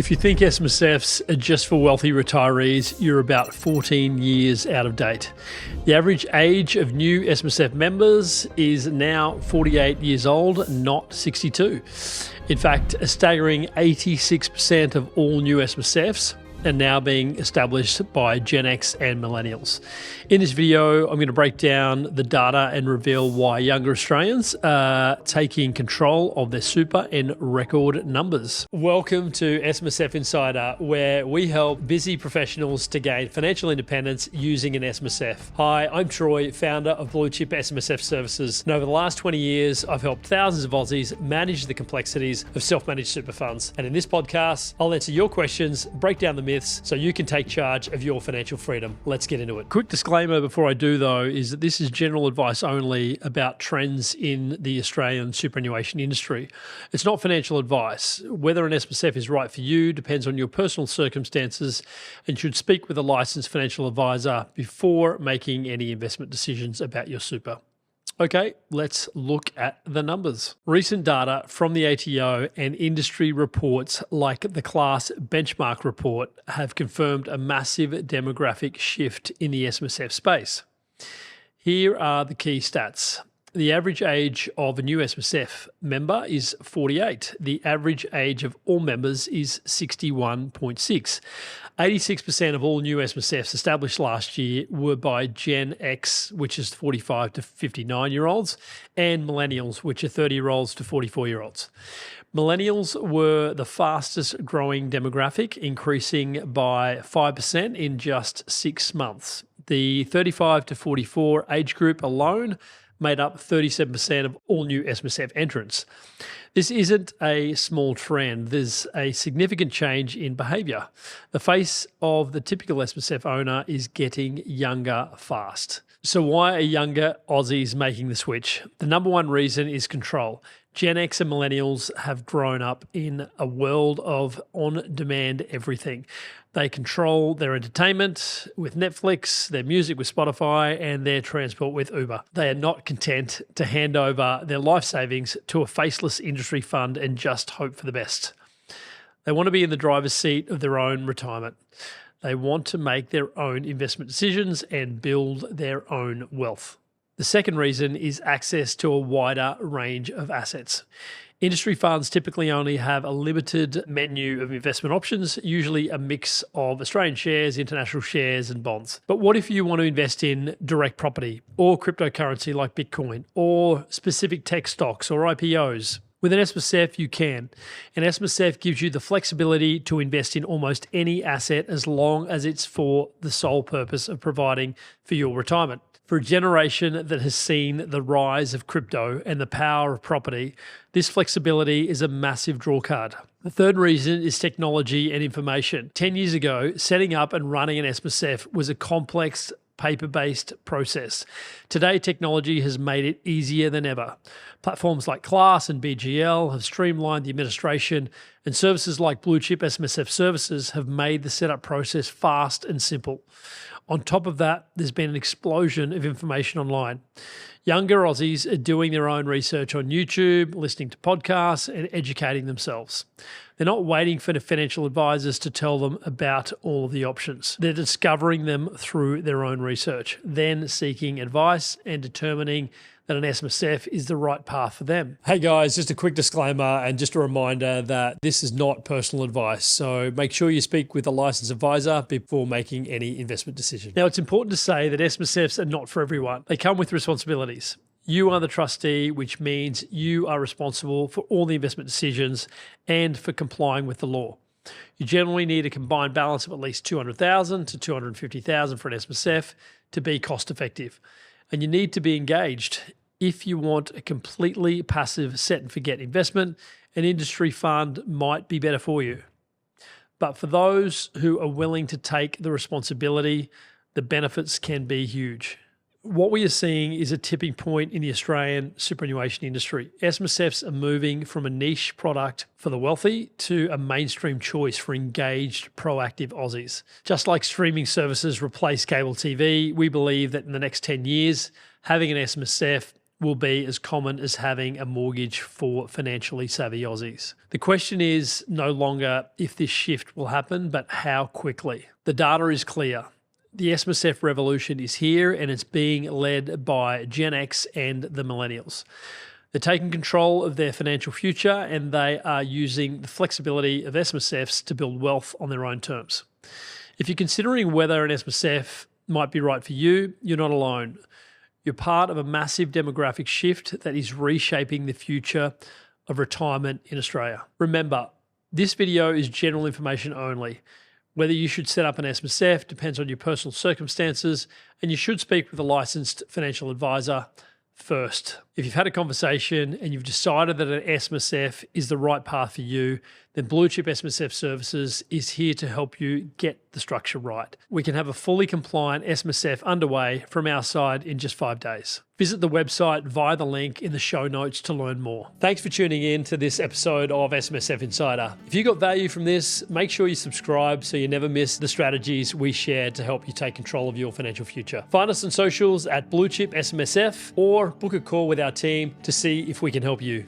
If you think SMSFs are just for wealthy retirees, you're about 14 years out of date. The average age of new SMSF members is now 48 years old, not 62. In fact, a staggering 86% of all new SMSFs are now being established by Gen X and Millennials. In this video, I'm going to break down the data and reveal why younger Australians are taking control of their super in record numbers. Welcome to SMSF Insider, where we help busy professionals to gain financial independence using an SMSF. Hi, I'm Troy, founder of Blue Chip SMSF Services, and over the last 20 years, I've helped thousands of Aussies manage the complexities of self-managed super funds. And in this podcast, I'll answer your questions, break down the myths, so you can take charge of your financial freedom. Let's get into it. Quick disclaimer before I do, though, is that this is general advice only about trends in the Australian superannuation industry. It's not financial advice. Whether an SMSF is right for you depends on your personal circumstances and should speak with a licensed financial advisor before making any investment decisions about your super. Okay, let's look at the numbers. Recent data from the ATO and industry reports like the Class Benchmark Report have confirmed a massive demographic shift in the SMSF space. Here are the key stats. The average age of a new SMSF member is 48. The average age of all members is 61.6. 86% of all new SMSFs established last year were by Gen X, which is 45 to 59-year-olds, and Millennials, which are 30-year-olds to 44-year-olds. Millennials were the fastest growing demographic, increasing by 5% in just 6 months. The 35 to 44 age group alone made up 37% of all new SMSF entrants. This isn't a small trend. There's a significant change in behaviour. The face of the typical SMSF owner is getting younger fast. So why are younger Aussies making the switch? The number one reason is control. Gen X and Millennials have grown up in a world of on-demand everything. They control their entertainment with Netflix, their music with Spotify, and their transport with Uber. They are not content to hand over their life savings to a faceless industry fund and just hope for the best. They want to be in the driver's seat of their own retirement. They want to make their own investment decisions and build their own wealth. The second reason is access to a wider range of assets. Industry funds typically only have a limited menu of investment options, usually a mix of Australian shares, international shares, and bonds. But what if you want to invest in direct property or cryptocurrency like Bitcoin or specific tech stocks or IPOs? With an SMSF, you can. An SMSF gives you the flexibility to invest in almost any asset as long as it's for the sole purpose of providing for your retirement. For a generation that has seen the rise of crypto and the power of property, this flexibility is a massive drawcard. The third reason is technology and information. 10 years ago, setting up and running an SMSF was a complex paper-based process. Today, technology has made it easier than ever. Platforms like Class and BGL have streamlined the administration, and services like Blue Chip SMSF Services have made the setup process fast and simple. On top of that, there's been an explosion of information online. Younger Aussies are doing their own research on YouTube, listening to podcasts, and educating themselves. They're not waiting for the financial advisors to tell them about all of the options. They're discovering them through their own research, then seeking advice and determining that an SMSF is the right path for them. Hey guys, just a quick disclaimer and just a reminder that this is not personal advice. So make sure you speak with a licensed advisor before making any investment decision. Now, it's important to say that SMSFs are not for everyone. They come with responsibilities. You are the trustee, which means you are responsible for all the investment decisions and for complying with the law. You generally need a combined balance of at least $200,000 to $250,000 for an SMSF to be cost effective. And you need to be engaged. If you want a completely passive set and forget investment, an industry fund might be better for you. But for those who are willing to take the responsibility, the benefits can be huge. What we are seeing is a tipping point in the Australian superannuation industry. SMSFs are moving from a niche product for the wealthy to a mainstream choice for engaged, proactive Aussies. Just like streaming services replace cable TV, we believe that in the next 10 years, having an SMSF will be as common as having a mortgage for financially savvy Aussies. The question is no longer if this shift will happen, but how quickly. The data is clear. The SMSF revolution is here, and it's being led by Gen X and the Millennials. They're taking control of their financial future, and they are using the flexibility of SMSFs to build wealth on their own terms. If you're considering whether an SMSF might be right for you, you're not alone. You're part of a massive demographic shift that is reshaping the future of retirement in Australia. Remember, this video is general information only. Whether you should set up an SMSF depends on your personal circumstances, and you should speak with a licensed financial advisor first. If you've had a conversation and you've decided that an SMSF is the right path for you, then Blue Chip SMSF Services is here to help you get the structure right. We can have a fully compliant SMSF underway from our side in just 5 days. Visit the website via the link in the show notes to learn more. Thanks for tuning in to this episode of SMSF Insider. If you got value from this, make sure you subscribe so you never miss the strategies we share to help you take control of your financial future. Find us on socials at Blue Chip SMSF or book a call with our team to see if we can help you.